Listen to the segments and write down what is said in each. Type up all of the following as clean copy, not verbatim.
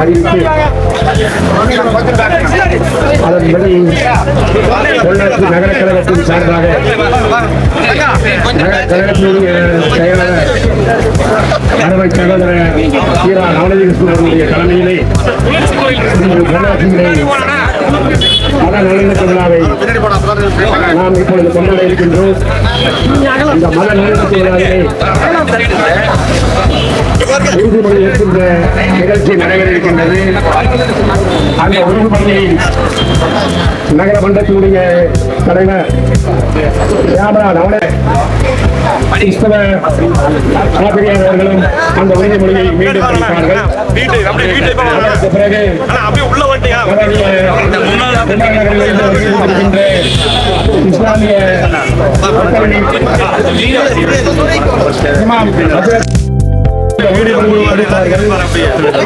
அறிவித்து அதன்படி பொள்ளாச்சி நகர கழகத்தின் சார்பாக கழகத்தினுடைய செயலாளர் அறுவை சகோதரர் சீரா ராமலிங்ககிருஷ்ணன் அவருடைய தலைமையிலே பொள்ளாச்சியிலே மத நல்லிணக்க விழாவை நாம் இப்பொழுது கொண்டாட இருக்கின்றோம். இந்த மத நல்லிணக்க விழாவிலே உறுதிமொழி ஏற்கின்ற நிகழ்ச்சி நடைபெற இருக்கின்றது. அந்த உறுதிமொழியை நகர மன்றத்தினுடைய தலைவர் கிறிஸ்தவ ஆசிரியர் அவர்களும் அந்த உறுதிமொழியை மீண்டும் அளிப்பார்கள். அதற்கு பிறகு இஸ்லாமிய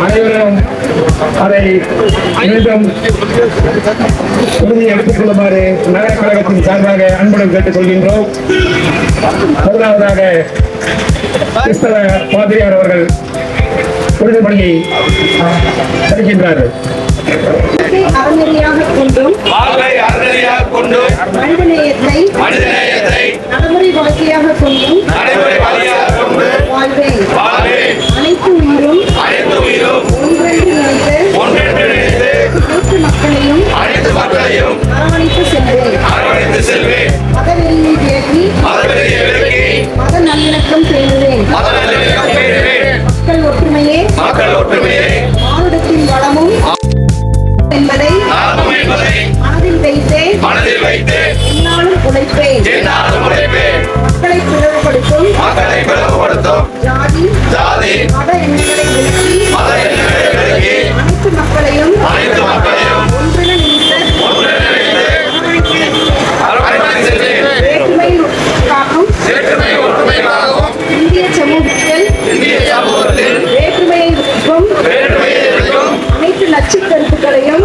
அனைவரும் அதை மீண்டும் உறுதி எடுத்துக் கொள்ளுமாறு நகர கழகத்தின் சார்பாக அன்புடன் கேட்டுக் கொள்கின்றோம். முதலாவதாக கிறிஸ்தவ பாதிரியார் அவர்கள் உறுதிமொழியை தருகின்றார்கள். அறநெறியாக கொண்டும் மனிதநேயத்தை நடைமுறை வாழ்க்கையாக கொண்டும் வாழ்வேன். அனைத்து உயிரும் ஒன்றென்று நினைத்து அனைத்து மக்களையும் அரவணைத்து செல்வேன். மதவெறியை விலக்கி மத நல்லிணக்கம் பேணுவேன். மக்கள் ஒற்றுமையே மானுடத்தின் வளமும் என்பதை மனதில் வைத்தே என்னாலும் உழைப்பேன். மக்களை பிளவுபடுத்தும் ஜாதி மத எண்ணங்களை விலக்கி அனைத்து மக்களையும் வேற்றுமையை ஒற்றுமையாகவும் இந்திய சமூகத்தில் வேற்றுமையை விற்கும் அனைத்து நச்சு கருத்துக்களையும்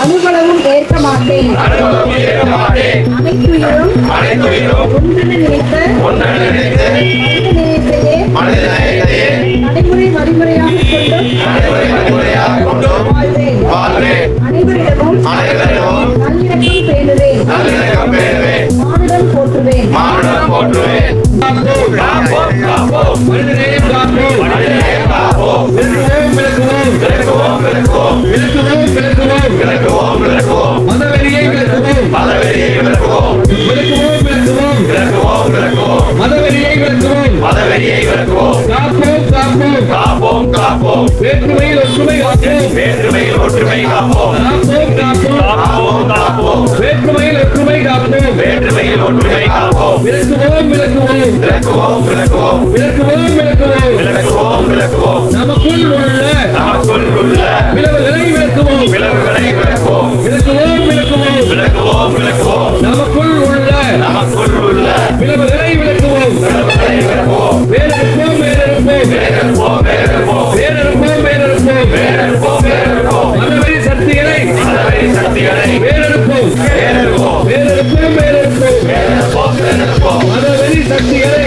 அனுபவமும் ஏற்க மாட்டேன். அனைத்துயிரும் ஒன்று நினைத்து மனிதநேயத்தையே நடைமுறை வழிமுறையாக கொண்டு வாழ்வேன். அனைவரிடமும் நல்லிணக்கம் பேணுவேன். மானுடம் போற்றுவேன். மதவெறியை விளக்குவோம். காப்போம். வேற்றுமையில் ஒற்றுமை காப்போம். வேற்றுமையில் ஒற்றுமை காப்போம். விளக்குவோம். நமக்குள் உள்ள விளைவுகளை விளக்குவோம். விளக்குவோம். நமக்குள் உள்ள விளைவுகளை விளக்குவோம். வேறெடுப்போம். மதவெறி சக்திகளை வேறெடுப்போம். மதவெறி சக்திகளை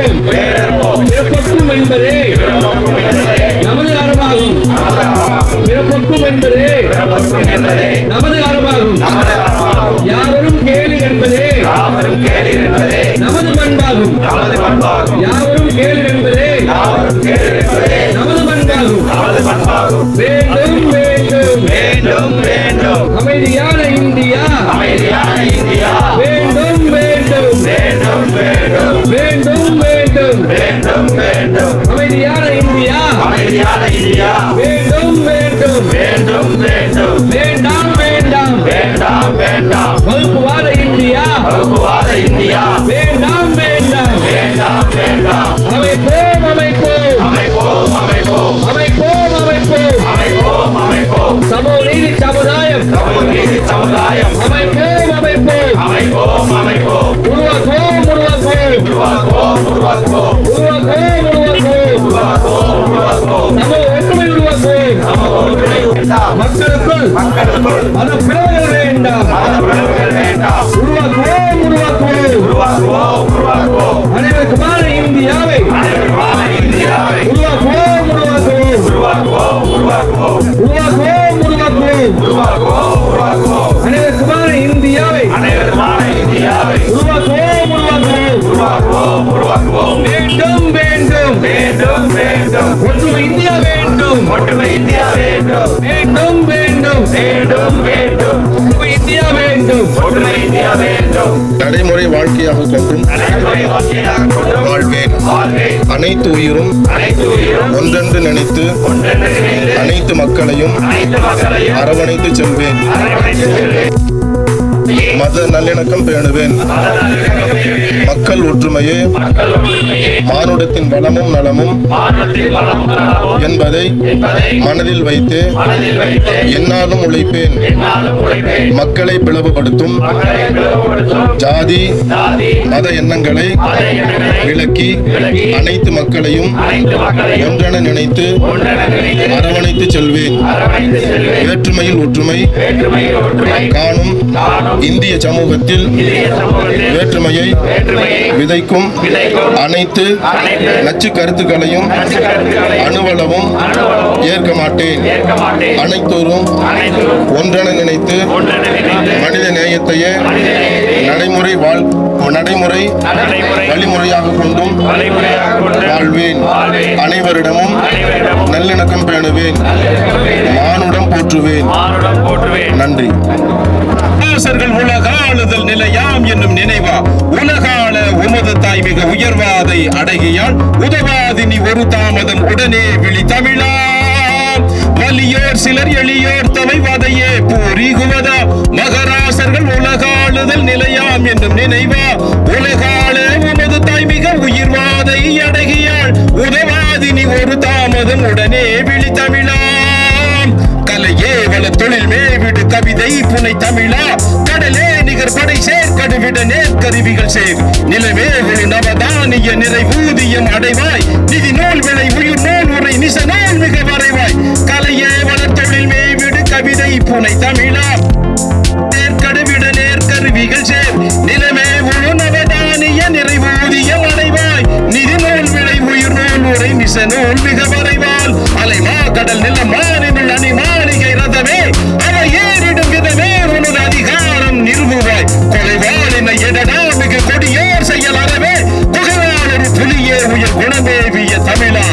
பிறப்பொக்கும் என்பதே நமது அறமாகும். பிறப்பொக்கும் என்பதே நமது அறமாகும். யாவரும் கேளு என்பதே நமது பண்பாகும். யாவரும் கேளு என்பதே நமது பண்பாகும். வேண்டும் அமைதியான இந்தியா வேண்டும். அமைதியான இந்தியா வேண்டும். வேண்டாம் மக்களுக்குள் மத பிளவுகள் வேண்டாம். உருவாக்குவோம். அனைவருக்குமான இந்தியாவை உருவாக்குவோம். அனைவருக்குமான இந்தியாவை உருவாக்குவோம். வேண்டும். ஒற்றுமை இந்தியா வேண்டும். ஒற்றுமை இந்தியா வேண்டும். நடைமுறை வாழ்க்கையாக கொண்டும் வாழ்வேன். அனைத்து உயிரும் ஒன்றென்று நினைத்து அனைத்து மக்களையும் அரவணைத்து செல்வேன். மத நல்லிணக்கம் பேணுவேன். மக்கள் ஒற்றுமையே மானுடத்தின் வளமும் நலமும் என்பதை மனதில் வைத்து எந்நாளும் உழைப்பேன். மக்களை பிளவுபடுத்தும் ஜாதி மத எண்ணங்களை விலக்கி அனைத்து மக்களையும் ஒன்றென நினைத்து அரவணைத்து செல்வேன். வேற்றுமையில் ஒற்றுமை காணும் இந்திய சமூகத்தில் வேற்றுமையை விதைக்கும் அனைத்து நச்சு கருத்துக்களையும் அணுவளவும் ஏற்க மாட்டேன். அனைத்தோரும் ஒன்றென நினைத்து மனித நேயத்தையே நடைமுறை வழிமுறையாக கொண்டும் வாழ்வேன். அனைவரிடமும் நல்லிணக்கம் பேணுவேன். மானுடம் போற்றுவேன். நன்றி. உலகாளுதல் நிலையாம் என்னும் நினைவா உலகாள உமது தாய் மிக உயர்வாதை அடகியால் உதவாதினி ஒரு தாமதம் உடனே விழி தமிழாம். வலியோர் சிலர் எளியோர் தமை வதையே பூரிகுவதா மகராசர்கள் உலகாளுதல் நிலையாம் என்னும் நினைவா உலகாள உமது தாய் மிக உயிர்வாதை அடகியால் உதவாதினி ஒரு தாமதம் உடனே விழி தமிழாம். கலையே வள தொழில் மேவிடு கவிதை புனை தமிழா கடலே நிகர் படை சேர்க்கடுவிட நேர்கருவிகள் சேர் நிலவே ஒரு நவதானிய நிறைவூதியம் அடைவாய் நிதி நூல் விளை உயிர் நூல் உரை நிச நூல் மிக வரைவாய் கலையே வள தொழில் மேவிடு கவிதை புனை தமிழா நேர்கடுவிட நேர்கருவிகள் சேர் நிலவே ஒரு நவதானிய நிறைவூதியம் அடைவாய் நிதி நூல் விளை உயிர் நூல் உரை நிச நூல் மிக வரைவால் அலைமா கடல் நிலம் மானினுள் அணி மாளிகை ரதமே அவை ஏறிடும் விதமே உனது அதிகாரம் நிறுவுவாய் கொலைவாளின எடடா மிக கொடியோர் செயல் அறவே குகைவாள் ஒரு புலியே உயர் குணமேவிய தமிழா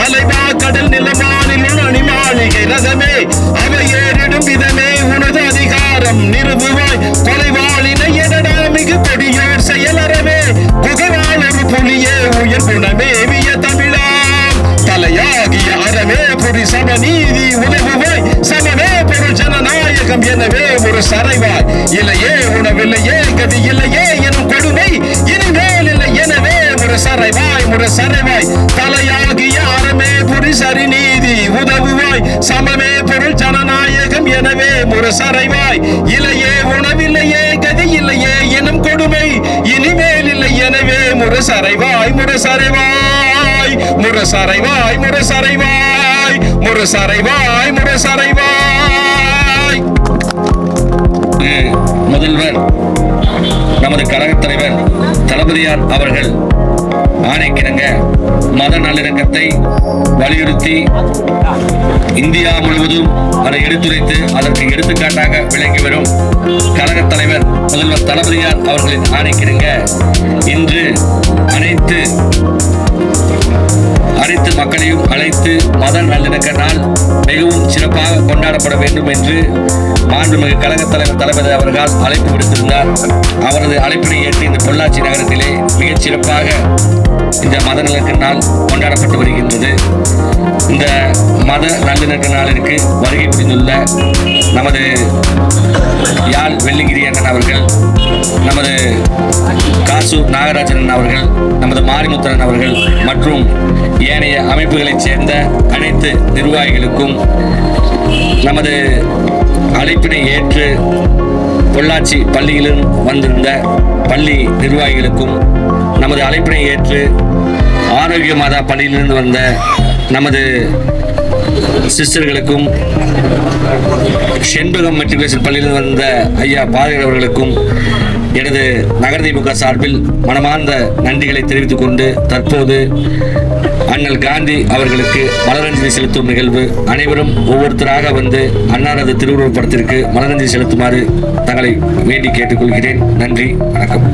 அலைமா கடல் நிலமானினுள் அணி மாளிகை ரதமே அவை ஏறிடும் விதமே உனது அதிகாரம் நிறுவுவாய் கொலைவாளின எடடா மிக கொடியோர் செயல் அறவே குகைவாள் ஒரு புலியே உயர் குணமேவிய தமிழா தலையாகிய அறவே புரி சமநீதி உதவுவாய் சமமே பொருள் ஜனநாயகம் எனவே ஒரு சரைவாய் இல்லையே உணவில்லையே கதி இல்லையே எனும் கொடுமை இனிமேல் இல்லை எனவே ஒரு சரைவாய் தலையாகிய அறமே புரி சரிநீதி உதவுவாய் சமமே பொருள் ஜனநாயகம் எனவே ஒரு சரைவாய் இல்லையே உணவில்லையே கதி இல்லையே எனும் கொடுமை இனிமேல் இல்லை எனவே ஒரு சரைவாய் முதல்வர் நமது கழகத் தலைவர் தளபதியார் அவர்கள் ஆணைக்கிணங்க மத நல்லிணக்கத்தை வலியுறுத்தி இந்தியா முழுவதும் அதை எடுத்துரைத்து அதற்கு எடுத்துக்காட்டாக விளங்கி வரும் கழகத் தலைவர் முதல்வர் தளபதியார் அவர்களின் ஆணைக்கிணங்க இன்று அனைத்து மக்களையும் அழைத்து மத நல்லிணக்க நாள் மிகவும் சிறப்பாக கொண்டாடப்பட வேண்டும் என்று மாண்புமிகு கழகத் தலைவர் தளபதி அவர்கள் அழைப்பு விடுத்திருந்தார். அவரது அழைப்பினை ஏற்று இந்த பொள்ளாச்சி நகரத்திலே மிகச் சிறப்பாக இந்த மத நல்லிணக்க நாள் கொண்டாடப்பட்டு வருகின்றது. இந்த மத நல்லிணக்க நாளிற்கு வருகை புரிந்துள்ள நமது யாழ் வெள்ளிங்கிரி அண்ணன் அவர்கள், நமது காசூர் நாகராஜன் அவர்கள், நமது மாரிமுத்தரன் அவர்கள் மற்றும் ஏனைய அமைப்புகளைச் சேர்ந்த அனைத்து நிர்வாகிகளுக்கும் நமது அழைப்பினை ஏற்று பொள்ளாச்சி பள்ளியிலும் வந்திருந்த பள்ளி நிர்வாகிகளுக்கும் நமது அழைப்பினை ஏற்று ஆரோக்கிய மாதா பள்ளியிலிருந்து வந்த நமது சிஸ்டர்களுக்கும் செண்பகம் மெட்ரிகுலேஷன் பள்ளியில் வந்த ஐயா பாரதி அவர்களுக்கும் எனது நகர திமுக சார்பில் மனமார்ந்த நன்றிகளை தெரிவித்துக் கொண்டு தற்போது அண்ணல் காந்தி அவர்களுக்கு மலரஞ்சலி செலுத்தும் நிகழ்வு. அனைவரும் ஒவ்வொருத்தராக வந்து அன்னாரது திருவுருவப் படத்திற்கு மலரஞ்சலி செலுத்துமாறு தங்களை வேண்டி கேட்டுக்கொள்கிறேன். நன்றி, வணக்கம்.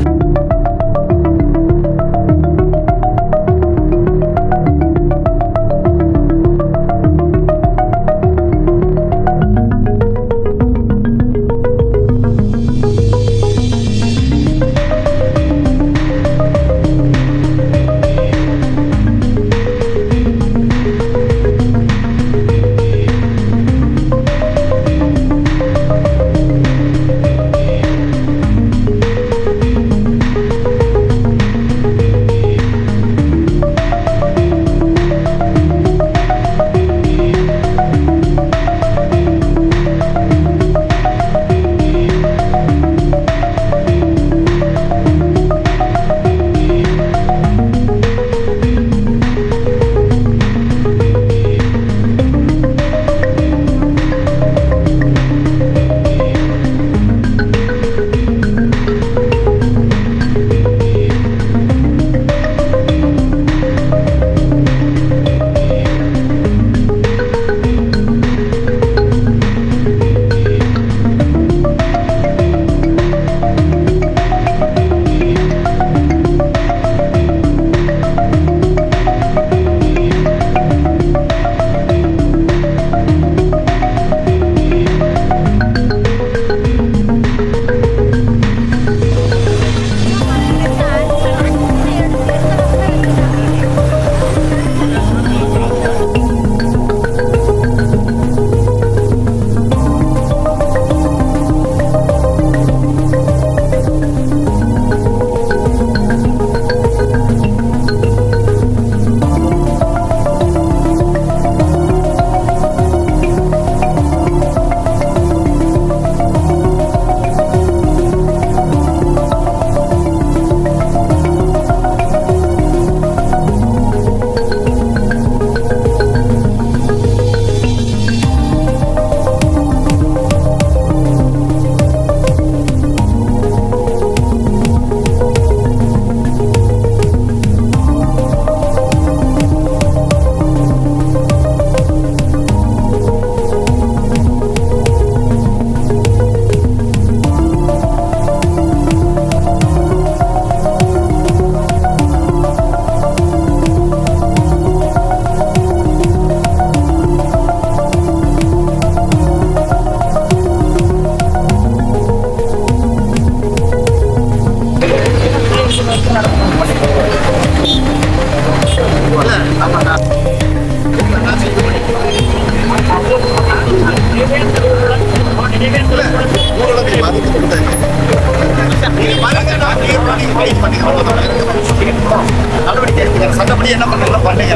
சட்டப்படி என்ன பண்ணலாம் பண்ணீங்க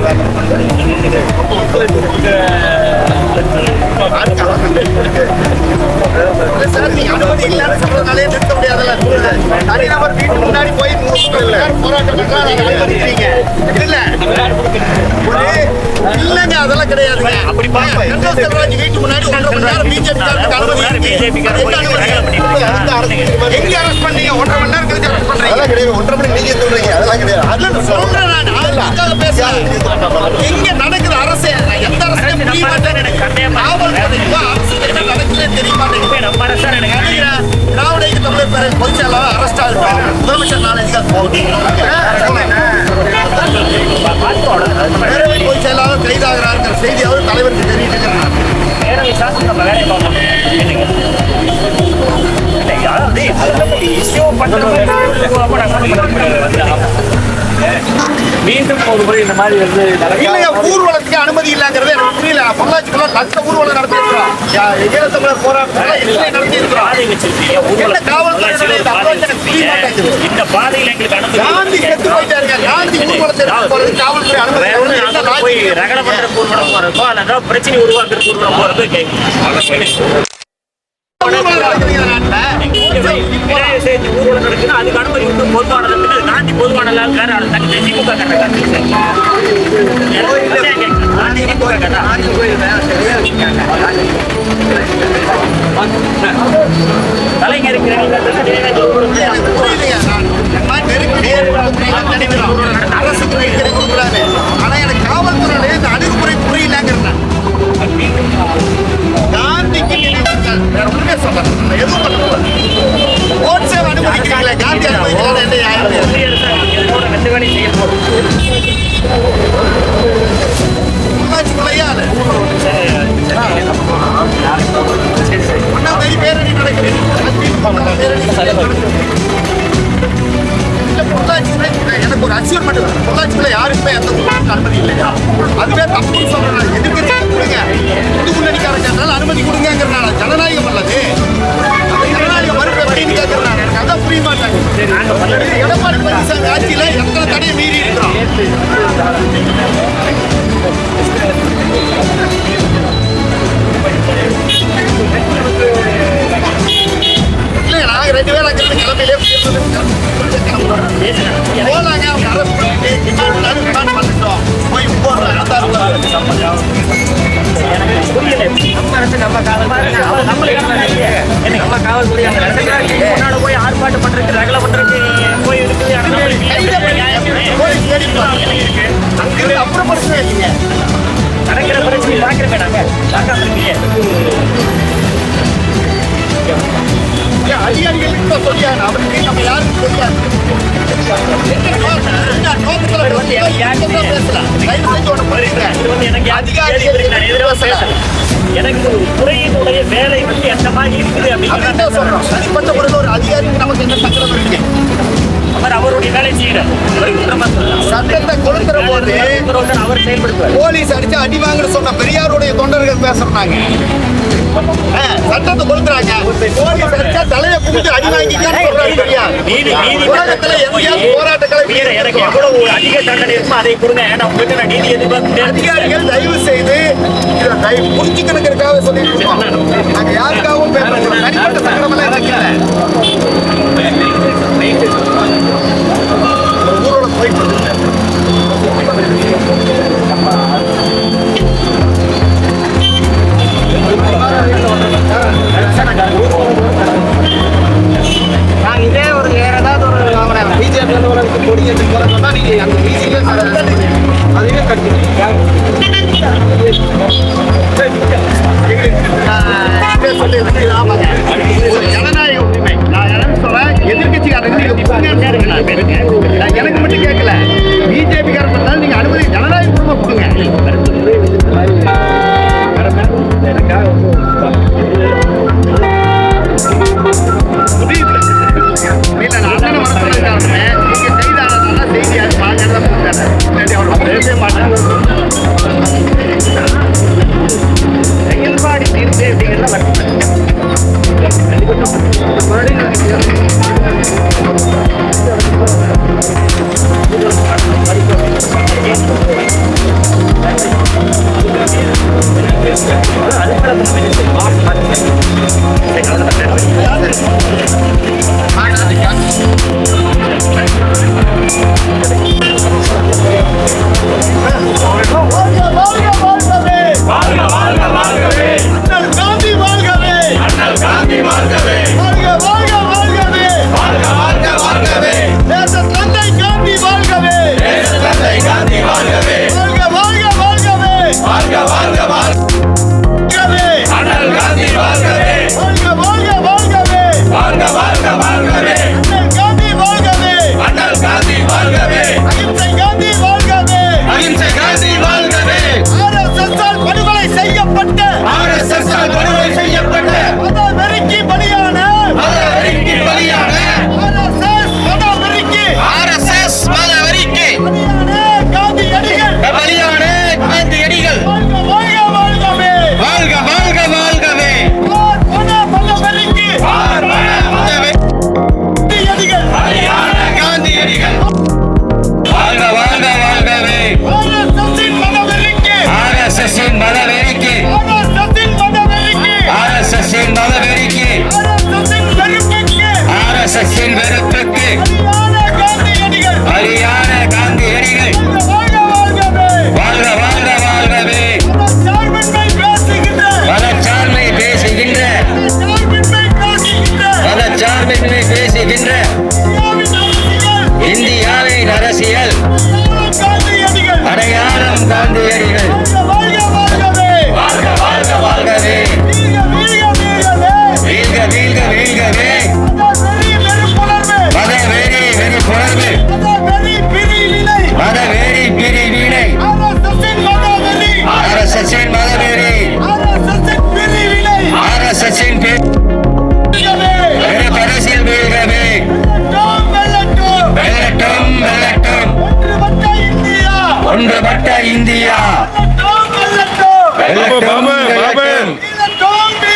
சார், நீங்க அனுமதி இல்லாத சொல்றதுனாலே நிறுத்த முடியாதுல்ல. தனிநபர் வீட்டு முன்னாடி போய் போராட்டம் அனுமதிக்கிறீங்க இல்ல இல்லங்க, அதெல்லாம் கிடையாதுங்க. அப்படி செல்வராஜ் வீட்டு முன்னாடி 1.5 மணி நேரம் பிஜேபி அனுமதி எங்க அரெஸ்ட் பண்ணீங்க? 1.5 மணி நேரம் கழிச்சு அரெஸ்ட் பண்றீங்க. 1.5 மணி நீங்க சொல்றீங்க, அதெல்லாம் கிடையாது. அதுல சொல்றேன் நான், அதுக்காக பேசுறேன். எங்க நடக்குது அரசு? எந்த அரசு புரிய மாட்டேன். காவல் அரசு என்ன நடக்குதுன்னு தெரிய மாட்டேங்குது. திராவிட இயக்க தமிழர் பேரவை பொதுச் செயலாளர் அரெஸ்ட் ஆகிருப்பாங்க. முதலமைச்சர் நாளைக்கு பேரவை பொதுச் செயலாளர் கைதாகிறார்கள் செய்தியாவது தலைவருக்கு தெரிவிக்கிறார். மீண்டும் ஒரு முறை இந்த மாதிரி வந்து ஊர்வலத்துக்கு அனுமதி இல்லங்கிறது எனக்கு புரியல. பொள்ளாச்சிக்குள்ள லட்ச ஊர்வலம் நடத்திருக்கிறோம். ஈழத்தமிழர் போராட்டம் நடத்திருக்கிறோம். இந்த பாதையில் எங்களுக்கு அனுமதி காந்தி செத்து போயிட்டாருங்க. காந்தி ஊர்வலத்தை காவல்துறை அனுமதி போய் ரகட பண்ற ஊர்வலம் போறதோ அல்லது பிரச்சனை உருவாக்குற ஊர்வலம் போறதோ ஊர்வலம் நடக்குது. அதுக்கு அனுமதி உண்டு. பொதுவானது காந்தி பொதுவான திமுக கட்ட வேலை செய்யணும். உள்ளாட்சிக்குள்ளேயே அது. ஒண்ணாம் தேதி பேரணி நடக்குது. இல்ல, பொள்ளாச்சிக்குள்ள எனக்கு ஒரு அச்சீவ்மெண்ட் வேணும். பொள்ளாச்சிக்குள்ள யாருக்குமே எந்த ஊருக்கு அனுமதி இல்லையா? அதுவே தப்புன்னு சொல்றேன். எதிர்க்கட்சி கொடுங்க, புது முன்னணிக்காரங்க அனுமதி கொடுங்கிறனால ஜனநாயகம் அல்லது அந்த ஜனநாயக மறுப்பு எப்படின்னு கேட்கறேன். எனக்கு அதான் புரிய மாட்டாங்க. எடப்பாடி பழனிசாமி ஆட்சியில எத்தனை தடையை மீறி இருக்கிறோம். இல்லைங்க, நாங்க 2 பேரும் அங்கிருந்து கிளம்பிலே போலாங்க. அவங்க அரசு பண்ணிட்டு டிமாண்ட் பண்ணிட்டோம். போய் எனக்கு புரியல. நம்ம அரசு நம்ம காவல்துறை நம்ம காவல்துறை முன்னாடி போய் ஆர்ப்பாட்டம் பண்றதுக்கு ரகலை பண்றதுக்கு போய் இருக்குது. அங்கிருந்து அப்புறப்படுத்தவே இல்லைங்க. நடக்கிற பிரச்சனை பார்க்கிறேன். நாங்க பார்க்காம இருக்கீங்க. அதிகாரிகளுக்கு சொல்லியாங்க. அவருக்கு நம்ம யாருக்கும் தெரியாது. எனக்கு துறையினுடைய வேலை வந்து எந்த மாதிரி இருக்குது அப்படின்னு சொல்றோம். தனிப்பட்ட முறையில் ஒரு அதிகாரிக்கு நமக்கு என்ன சங்கடம் இருக்கு? அவருடைய வேலை செய்யறார். சட்டத்தை கொளுத்துற போது அவர் செயல்படுத்துவார். போலீஸ் அடிச்சு அடி வாங்குற சொன்ன பெரியாருடைய தொண்டர்கள் பேசுறாங்க. சட்டத்தை கொளுத்துறாங்க. போலீஸ் அடிச்சா தலையை கும்பிட்டு அடி வாங்கிக்கான்னு சொல்றாங்க பெரியார். உலகத்துல எங்கேயாவது போராட்டங்களை எனக்கு எவ்வளவு அதிக தண்டனை இருக்குமோ அதை கொடுங்க. நான் உங்களுக்கு நான் நீதி எதிர்பார்க்கிறேன். அதிகாரிகள் தயவு செய்து இதை புரிஞ்சுக்கணுங்கிறதுக்காக சொல்லிட்டு இருக்கோம். நாங்க யாருக்காகவும் பேசுறோம். தனிப்பட்ட சங்கடம் எல்லாம் எனக்கு இல்லை. ஊரோட போயிட்டு நான் இதே ஒரு வேற ஏதாவது ஒரு அவனை பிஜேபி கொடி எடுத்து போற சொன்னா நீங்க அந்த பிஜேபி அதுவே ஒரு ஜனநாயக உரிமை. நான் என்ன சொல்றேன், எதிர்கட்சிக்காரங்க எனக்கு மட்டும் கேட்கல, பிஜேபி காரங்க நீங்க அனுமதி ஜனநாயக உரிமை கொடுங்க.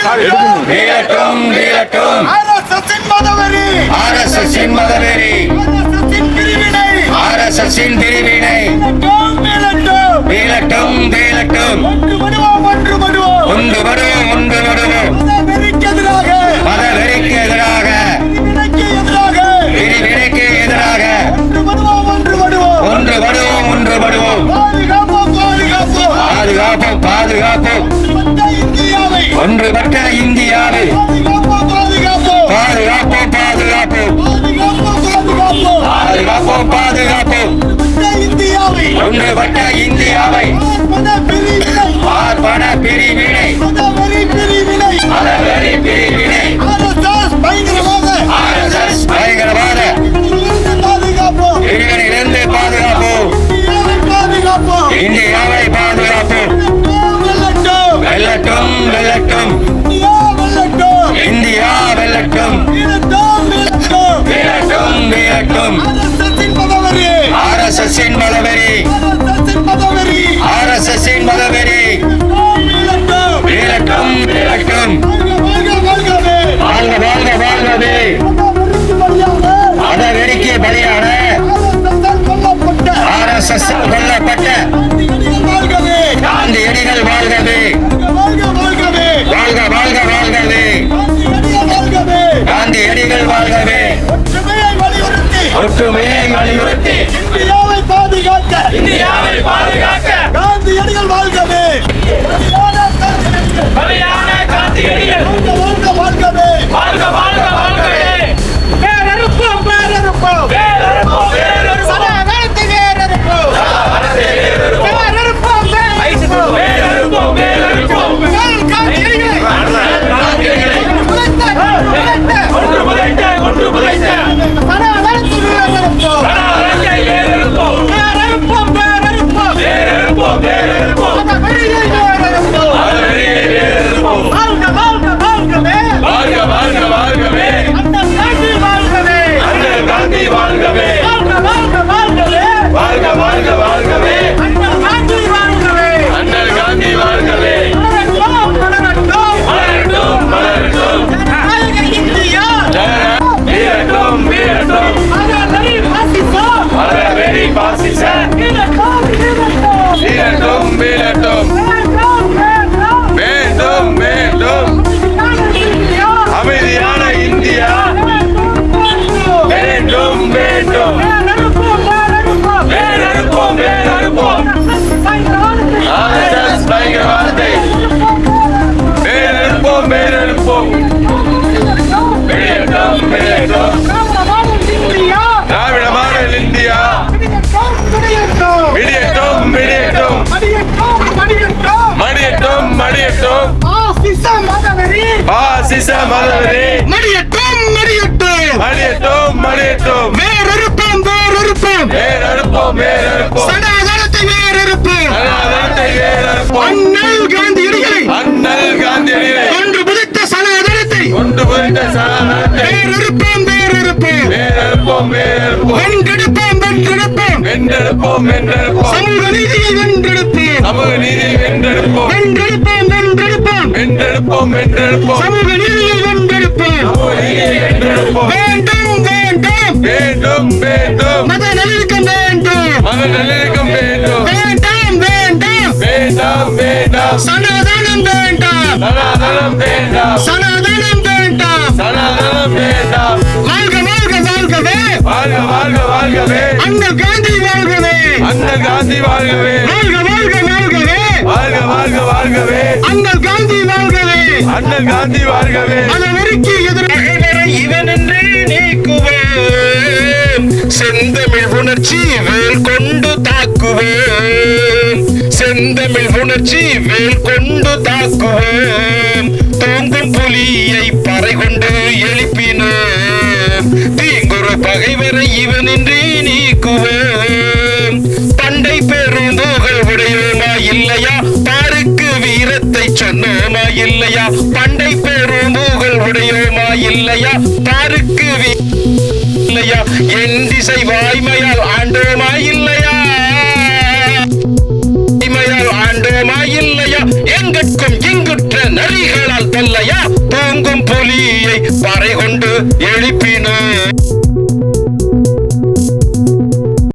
வீழட்டும் வீழட்டும் RSS-இன் மதவெறி RSS-இன் மதவெறி RSS-இன் பிரிவினை RSS-இன் பிரிவினை மீளட்டும் வீழட்டும் வீழட்டும் ஒன்று விடுவோம் ஒன்று வருவோம் மதவெறிக்கு எதிராக மதவெறிக்கு எதிராக பிரிவினைக்கு எதிராக ஒன்று வருவோம் பாதுகாப்போம் ஒன்றுபட்ட இந்தியாவை பாதுகாப்போம் ஒன்றுபட்ட இந்தியாவை பார்ப்பன பிரிவினை மதவெறி பிரிவினை RSS பயங்கரவாத பிரிவினையிலிருந்து பாதுகாப்போம் இந்தியாவை பாதுகாப்போம் வெல்லட்டும் இந்தியா வெல்லட்டும் வீழட்டும் RSS-இன் மதவெறி RSS-இன் மதவெறி வீழட்டும் வாழ்கவே மதவெறிக்கு பலியான RSS கொல்லப்பட்ட காந்தியடிகள் வாழ்கவே காந்தியடிகள் வாழ்கவே ஒற்றுமையை வலியுறுத்தி இந்தியாவை பாதுகாக்க காந்தியடிகள் வாழ்கவே காந்தியடிகள் வாழ்கவே பேரறுப்போம் சனாதனத்தை வேரறுப்போம் அமைதியான இந்தியா RSS பயங்கரவாதத்தை வேறெடுப்போம் திராவிட மாடல் இந்தியா மடியட்டும் பாசிச மதவெறி மடியட்டும் வேறறுப்போம் சனாதனத்தை வேறறுப்போம் அண்ணல் காந்தியடிகளை ஒன்று புதித்த சனாதனத்தை வேறறுப்போம் வென்றெடுப்போம் சமூக நீதியை வென்றெடுப்போம் சமூக நீதியை வென்றெடுப்போம் வேண்டும் மத நல்லிணக்கம் வேண்டாம் சனாதனம் வேண்டாம் வாழ்கவே அண்ணல் காந்தி வாழ்கவே அண்ணல் காந்தி வாழ்கவே மதவெறிக்கு எதிராக இவன் என்று நீக்குவேன் செந்தமிழ் உணர்ச்சி வேல் கொண்டு தாக்குவேன் தூங்கும் புலியை பறை கொண்டு எழுப்பினேன் தீங்குறு பகைவரை இவன் என்று நீக்குவேன் பண்டை பெருந்தோகள் உடையோமா இல்லையா பாருக்கு வீரத்தை சொன்னோமா இல்லையா பண்டை பெருந்தோகள் உடையோமா இல்லையா பாருக்கு இல்லையா என் திசை வாய்மையால் ஆண்டோமா இல்லையா எங்கட்கும் எங்குற்ற நரிகளால் தொல்லையா எழுப்பினார்.